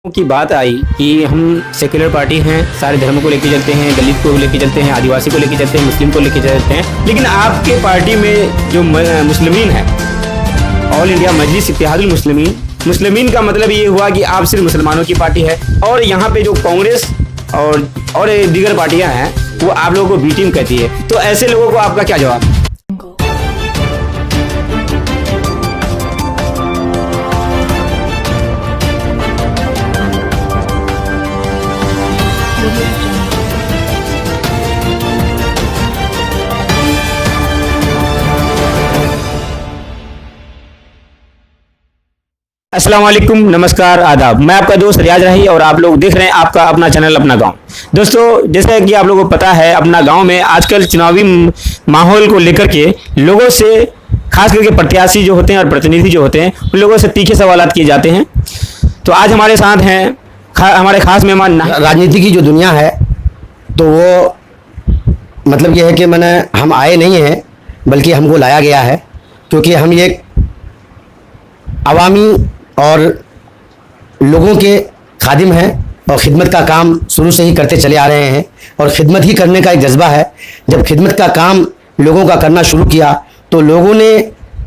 की बात आई कि हम सेक्युलर पार्टी हैं, सारे धर्मों को लेके चलते हैं, दलित को लेके चलते हैं, आदिवासी को लेके चलते हैं, मुस्लिम को लेके चलते हैं, लेकिन आपके पार्टी में जो मुस्लिमीन है, ऑल इंडिया मजलिस इत्तेहादुल मुस्लिमीन का मतलब ये हुआ कि आप सिर्फ मुसलमानों की पार्टी है और यहाँ पे जो कांग्रेस और दीगर पार्टियां हैं वो आप लोगों को बी टीम कहती है। तो ऐसे लोगों को आपका क्या जवाब? अस्सलाम वालेकुम, नमस्कार, आदाब। मैं आपका दोस्त रियाज राही और आप लोग देख रहे हैं आपका अपना चैनल अपना गांव। दोस्तों, जैसा कि आप लोगों को पता है, अपना गांव में आजकल चुनावी माहौल को लेकर के लोगों से, खास करके प्रत्याशी जो होते हैं और प्रतिनिधि जो होते हैं, उन लोगों से तीखे सवालात किए जाते हैं। तो आज हमारे साथ हैं हमारे खास मेहमान। राजनीति की जो दुनिया है तो वो मतलब ये है कि हम आए नहीं हैं, बल्कि हमको लाया गया है, क्योंकि हम ये अवामी और लोगों के खादिम हैं और ख़िदमत का काम शुरू से ही करते चले आ रहे हैं और ख़िदमत ही करने का एक जज्बा है। जब खिदमत का काम लोगों का करना शुरू किया तो लोगों ने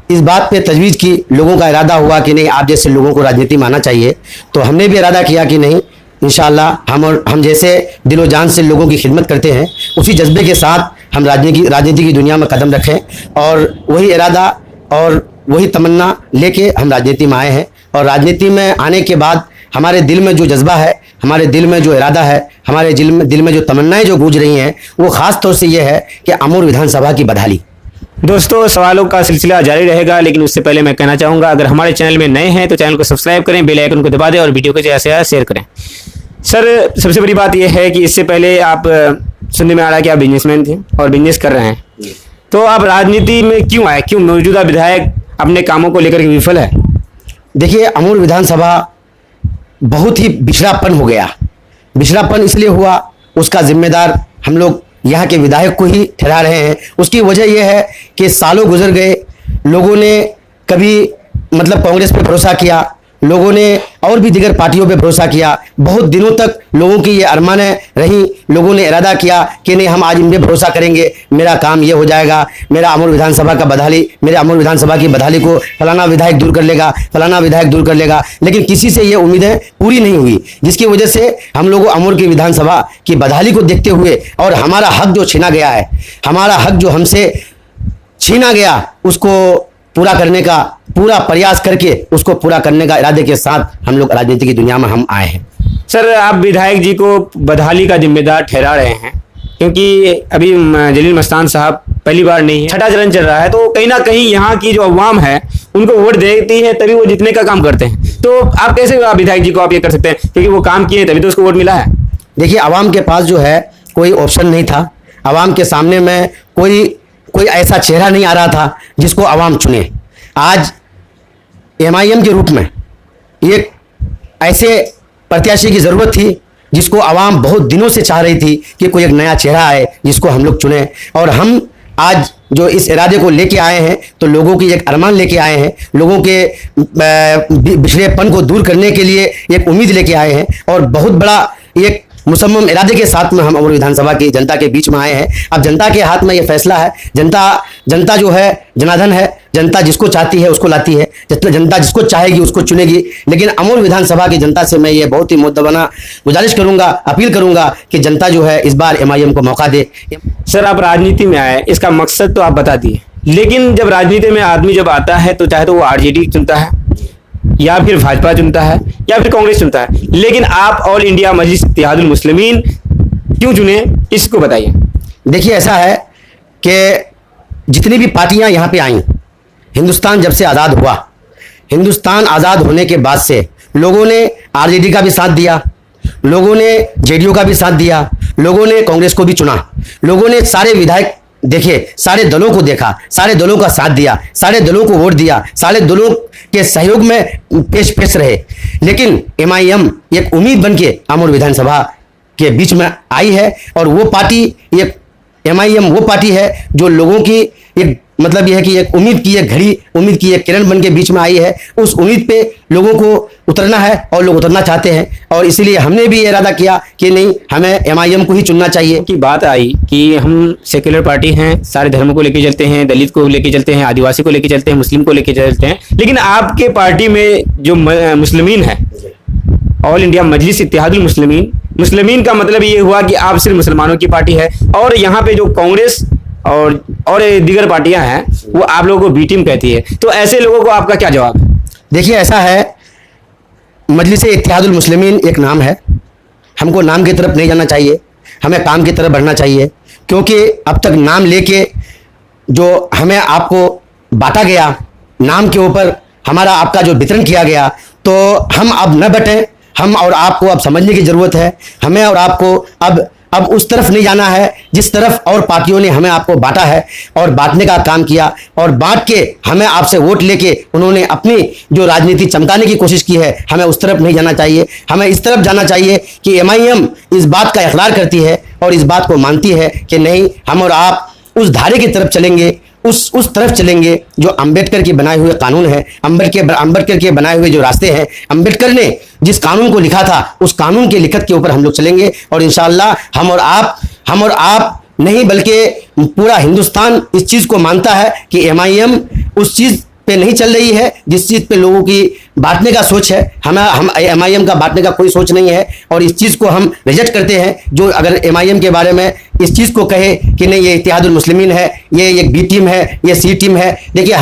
इस बात पे तजवीज़ की, लोगों का इरादा हुआ कि नहीं, आप जैसे लोगों को राजनीति में आना चाहिए। तो हमने भी इरादा किया कि नहीं, इंशाअल्लाह हम जैसे दिलो जान से लोगों की खिदमत करते हैं, उसी जज्बे के साथ हम राजनीति की दुनिया में कदम रखें और वही इरादा और वही तमन्ना लेके हम राजनीति में आए हैं। और राजनीति में आने के बाद हमारे दिल में जो जज्बा है, हमारे दिल में जो इरादा है, हमारे दिल में जो तमन्नाएं जो गूंज रही हैं, वो ख़ास तौर से ये है कि अमूर विधानसभा की बदहाली। दोस्तों, सवालों का सिलसिला जारी रहेगा, लेकिन उससे पहले मैं कहना चाहूँगा, अगर हमारे चैनल में नए हैं तो चैनल को सब्सक्राइब करें, बेल आइकन को दबा दें और वीडियो को ज़्यादा से ज़्यादा शेयर करें। सर, सबसे बड़ी बात यह है कि इससे पहले आप सुनने में आ रहा है कि आप बिजनेसमैन थे और बिजनेस कर रहे हैं, तो आप राजनीति में क्यों आए? क्यों मौजूदा विधायक अपने कामों को लेकर के विफल है? देखिए, अमूर विधानसभा बहुत ही बिछड़ापन हो गया। बिछड़ापन इसलिए हुआ, उसका जिम्मेदार हम लोग यहाँ के विधायक को ही ठहरा रहे हैं। उसकी वजह यह है कि सालों गुजर गए, लोगों ने कभी कांग्रेस पे भरोसा किया, लोगों ने और भी दीगर पार्टियों पे भरोसा किया। बहुत दिनों तक लोगों की ये अरमानें रहीं, लोगों ने इरादा किया कि नहीं, हम आज इन पे भरोसा करेंगे, मेरा काम ये हो जाएगा, मेरे अमूर विधानसभा की बदहाली को फलाना विधायक दूर कर लेगा, फलाना विधायक दूर कर लेगा। लेकिन किसी से ये उम्मीदें पूरी नहीं हुई, जिसकी वजह से हम लोगों अमूर की विधानसभा की बदहाली को देखते हुए और हमारा हक जो छीना गया है, हमारा हक जो हमसे छीना गया, उसको पूरा करने का पूरा प्रयास करके उसको पूरा करने का इरादे के साथ हम लोग राजनीति की दुनिया में हम आए हैं। सर, आप विधायक जी को बदहाली का जिम्मेदार ठहरा रहे हैं, क्योंकि अभी जलील मस्तान साहब पहली बार नहीं है, छठा चरण चल रहा है, तो कहीं ना कहीं यहाँ की जो अवाम है उनको वोट देती है, तभी वो जितने का काम करते हैं। तो आप कैसे विधायक जी को आप ये कर सकते हैं, क्योंकि वो काम किए तभी तो उसको वोट मिला है? देखिए, अवाम के पास जो है कोई ऑप्शन नहीं था, अवाम के सामने में कोई ऐसा चेहरा नहीं आ रहा था जिसको अवाम चुने। आज MIM के रूप में एक ऐसे प्रत्याशी की ज़रूरत थी जिसको आवाम बहुत दिनों से चाह रही थी कि कोई एक नया चेहरा आए जिसको हम लोग चुने। और हम आज जो इस इरादे को लेके आए हैं तो लोगों की एक अरमान लेके आए हैं, लोगों के बिछड़ेपन को दूर करने के लिए एक उम्मीद लेके आए हैं और बहुत बड़ा एक मुसम्मम इरादे के साथ में हम अमूर विधानसभा की जनता के बीच में आए हैं। अब जनता के हाथ में ये फैसला है, जनता जो है जनार्दन है, जनता जिसको चाहती है उसको लाती है, जनता जिसको चाहेगी उसको चुनेगी। लेकिन अमूर विधानसभा की जनता से मैं ये बहुत ही मुद्दबाना गुजारिश करूंगा, अपील करूंगा कि जनता जो है इस बार MIM को मौका दे। सर, आप राजनीति में आए, इसका मकसद तो आप बता दिए, लेकिन जब राजनीति में आदमी जब आता है तो चाहे तो वो RJD चुनता है या फिर भाजपा चुनता है या फिर कांग्रेस चुनता है, लेकिन आप ऑल इंडिया मजलिस इत्तेहादुल मुस्लिमीन क्यों चुने, इसको बताइए। देखिए, ऐसा है कि जितनी भी पार्टियां यहाँ पे आई, हिंदुस्तान जब से आज़ाद हुआ, हिंदुस्तान आज़ाद होने के बाद से लोगों ने RJD का भी साथ दिया, लोगों ने JDU का भी साथ दिया, लोगों ने कांग्रेस को भी चुना, लोगों ने सारे विधायक देखे, सारे दलों को देखा, सारे दलों का साथ दिया, सारे दलों को वोट दिया, सारे दलों के सहयोग में पेश रहे। लेकिन MIM एक उम्मीद बन के अमूर विधानसभा के बीच में आई है और वो पार्टी, एक MIM वो पार्टी है जो लोगों की एक मतलब यह है कि एक उम्मीद की एक घड़ी, उम्मीद की एक किरण बन के बीच में आई है। उस उम्मीद पे लोगों को उतरना है और लोग उतरना चाहते हैं, और इसीलिए हमने भी इरादा किया कि नहीं, हमें MIM को ही चुनना चाहिए। की बात आई कि हम सेक्युलर पार्टी हैं, सारे धर्मों को लेके चलते हैं, दलित को लेके चलते हैं, आदिवासी को लेके चलते हैं, मुस्लिम को लेके चलते हैं, लेकिन आपके पार्टी में जो मुस्लिमीन है, ऑल इंडिया मजलिस इत्तेहादुल मुस्लिमीन, मुस्लिमीन का मतलब ये हुआ कि आप सिर्फ मुसलमानों की पार्टी है, और यहाँ पे जो कांग्रेस और दीगर पार्टियां हैं वो आप लोगों को बी टीम कहती है। तो ऐसे लोगों को आपका क्या जवाब है? देखिए, ऐसा है, मजलिस इत्तेहादुल मुस्लिमीन एक नाम है, हमको नाम की तरफ नहीं जाना चाहिए, हमें काम की तरफ बढ़ना चाहिए। क्योंकि अब तक नाम लेके जो हमें आपको बांटा गया, नाम के ऊपर हमारा आपका जो वितरण किया गया, तो हम अब न बटें, हम और आपको अब समझने की ज़रूरत है। हमें और आपको अब उस तरफ नहीं जाना है जिस तरफ और पार्टियों ने हमें आपको बांटा है और बांटने का काम किया, और बांट के हमें आपसे वोट लेके उन्होंने अपनी जो राजनीति चमकाने की कोशिश की है, हमें उस तरफ नहीं जाना चाहिए। हमें इस तरफ जाना चाहिए कि MIM इस बात का इकरार करती है और इस बात को मानती है कि नहीं, हम और आप उस धारे की तरफ चलेंगे, उस तरफ चलेंगे जो अंबेडकर के बनाए हुए कानून है, अंबेडकर के बनाए हुए जो रास्ते हैं, अंबेडकर ने जिस कानून को लिखा था उस कानून के लिखत के ऊपर हम लोग चलेंगे। और इंशाअल्लाह हम और आप नहीं बल्कि पूरा हिंदुस्तान इस चीज़ को मानता है कि MIM उस चीज़ पे नहीं चल रही है जिस चीज़ पे लोगों की बांटने का सोच है। हम MIM का बांटने का कोई सोच नहीं है, और इस चीज़ को हम रिजेक्ट करते हैं। जो अगर MIM के बारे में इस चीज़ को कहे कि नहीं, ये इत्तेहादुल मुस्लिमीन है, ये एक B टीम है, ये C टीम है, देखिए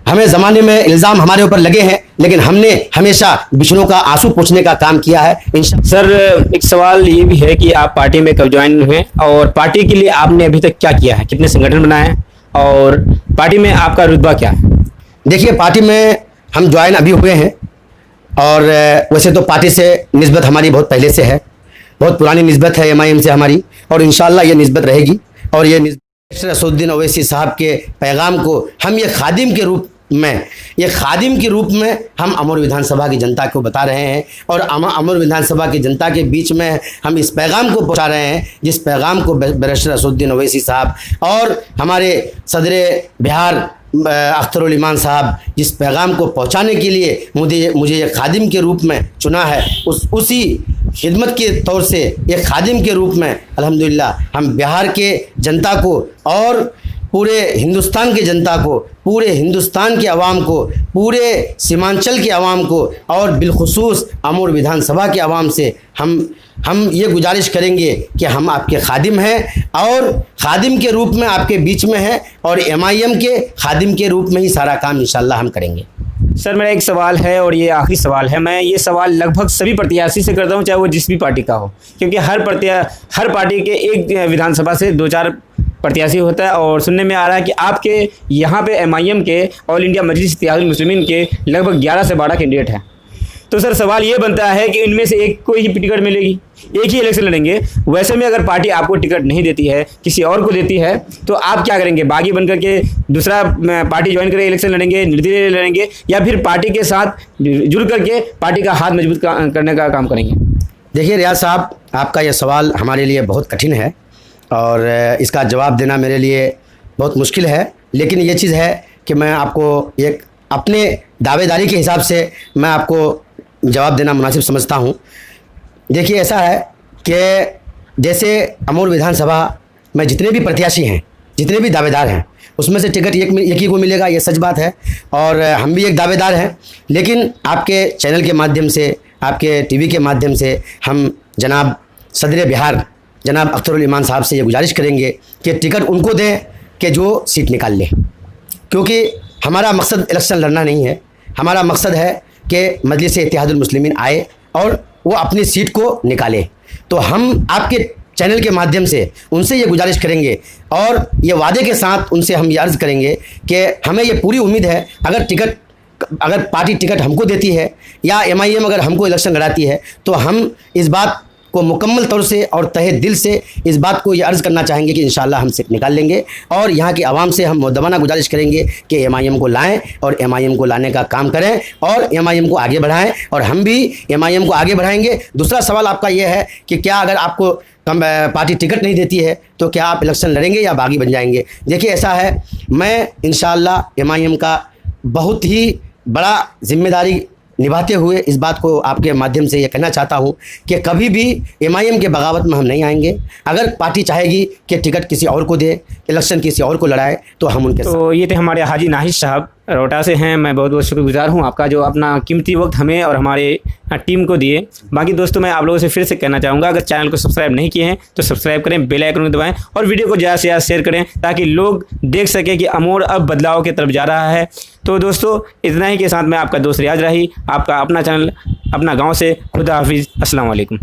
हमें ज़माने में इल्ज़ाम हमारे ऊपर लगे हैं, लेकिन हमने हमेशा बिछड़ों का आंसू पोंछने का काम किया है। सर, एक सवाल ये भी है कि आप पार्टी में कब ज्वाइन हुए और पार्टी के लिए आपने अभी तक क्या किया है, कितने संगठन बनाए हैं और पार्टी में आपका रुतबा क्या है? देखिए, पार्टी में हम ज्वाइन अभी हुए हैं, और वैसे तो पार्टी से निस्बत हमारी बहुत पहले से है, बहुत पुरानी निस्बत है MIM से हमारी, और इंशाअल्लाह ये निस्बत रहेगी। और ये निस्बत असदुद्दीन ओवैसी साहब के पैगाम को हम ये खादिम के रूप में हम अमर विधानसभा की जनता को बता रहे हैं, और अमर विधानसभा की जनता के बीच में हम इस पैगाम को पहुंचा रहे हैं, जिस पैगाम को बैरिस्टर असदुद्दीन ओवैसी साहब और हमारे सदर बिहार अख्तरुल ईमान साहब जिस पैगाम को पहुंचाने के लिए मुझे एक खादिम के रूप में चुना है, उसी खिदमत के तौर से एक खादिम के रूप में अल्हम्दुलिल्लाह हम बिहार के जनता को और पूरे हिंदुस्तान की जनता को, पूरे हिंदुस्तान के अवाम को, पूरे सीमांचल के अवाम को, और बिलखुसूस अमूर विधानसभा के अवाम से हम ये गुजारिश करेंगे कि हम आपके खादिम हैं, और खादिम के रूप में आपके बीच में हैं, और MIM के खादिम के रूप में ही सारा काम इंशाअल्लाह हम करेंगे। सर, मेरा एक सवाल है और ये आखिरी सवाल है। मैं ये सवाल लगभग सभी प्रत्याशी से करता हूँ, चाहे वो जिस भी पार्टी का हो, क्योंकि हर पार्टी के एक विधानसभा से 2-4 प्रत्याशी होता है, और सुनने में आ रहा है कि आपके यहाँ पे MIM के ऑल इंडिया मजलिस इत्तेहादुल मुस्लिमीन के लगभग 11 से 12 कैंडिडेट हैं। तो सर, सवाल ये बनता है कि इनमें से एक को ही टिकट मिलेगी, एक ही इलेक्शन लड़ेंगे। वैसे में अगर पार्टी आपको टिकट नहीं देती है, किसी और को देती है, तो आप क्या करेंगे? बागी बन करके दूसरा पार्टी ज्वाइन करके इलेक्शन लड़ेंगे, निर्दलीय लड़ेंगे, या फिर पार्टी के साथ जुड़ करके पार्टी का हाथ मजबूत करने का काम करेंगे? देखिए रियाज साहब, आपका यह सवाल हमारे लिए बहुत कठिन है, और इसका जवाब देना मेरे लिए बहुत मुश्किल है। लेकिन ये चीज़ है कि मैं आपको एक अपने दावेदारी के हिसाब से मैं आपको जवाब देना मुनासिब समझता हूँ। देखिए, ऐसा है कि जैसे अमूर विधानसभा में जितने भी प्रत्याशी हैं, जितने भी दावेदार हैं, उसमें से टिकट एक ही को मिलेगा, ये सच बात है, और हम भी एक दावेदार हैं। लेकिन आपके चैनल के माध्यम से, आपके TV के माध्यम से हम जनाब सदर बिहार जनाब अख्तरुल ईमान साहब से ये गुजारिश करेंगे कि टिकट उनको दें कि जो सीट निकाल लें, क्योंकि हमारा मकसद इलेक्शन लड़ना नहीं है। हमारा मकसद है कि मजलिस इत्तेहादुल मुस्लिमीन आए और वो अपनी सीट को निकाले। तो हम आपके चैनल के माध्यम से उनसे ये गुजारिश करेंगे, और ये वादे के साथ उनसे हम ये अर्ज़ करेंगे कि हमें ये पूरी उम्मीद है, अगर पार्टी टिकट हमको देती है या MIM अगर हमको इलेक्शन लड़ाती है, तो हम इस बात को मुकम्मल तौर से और तहे दिल से इस बात को ये अर्ज़ करना चाहेंगे कि इंशाअल्लाह हम सीट निकाल लेंगे। और यहाँ की आवाम से हम मुद्दमाना गुजारिश करेंगे कि MIM को लाएं और MIM को लाने का काम करें और MIM को आगे बढ़ाएं, और हम भी MIM को आगे बढ़ाएंगे। दूसरा सवाल आपका ये है कि क्या अगर आपको पार्टी टिकट नहीं देती है तो क्या आप इलेक्शन लड़ेंगे या बागी बन जाएंगे? देखिए, ऐसा है, मैं इंशाअल्लाह MIM का बहुत ही बड़ा जिम्मेदारी निभाते हुए इस बात को आपके माध्यम से ये कहना चाहता हूँ कि कभी भी MIM के बगावत में हम नहीं आएंगे। अगर पार्टी चाहेगी कि टिकट किसी और को दे, इलेक्शन किसी और को लड़ाए, तो हम उनके तो ये थे हमारे हाजी नाहिद साहब, रोहटा से हैं। मैं बहुत बहुत शुक्रगुजार हूँ आपका, जो अपना कीमती वक्त हमें और हमारे टीम को दिए। बाकी दोस्तों, मैं आप लोगों से फिर से कहना चाहूँगा, अगर चैनल को सब्सक्राइब नहीं किए हैं तो सब्सक्राइब करें, बेल आइकन को दबाएं और वीडियो को ज़्यादा से ज़्यादा शेयर करें ताकि लोग देख सकें कि अमोर अब बदलाव की तरफ जा रहा है। तो दोस्तों, इतना ही के साथ मैं आपका दोस्त रियाज राही, आपका अपना चैनल अपना गाँव से। खुदा हाफिज़, अस्सलाम वालेकुम।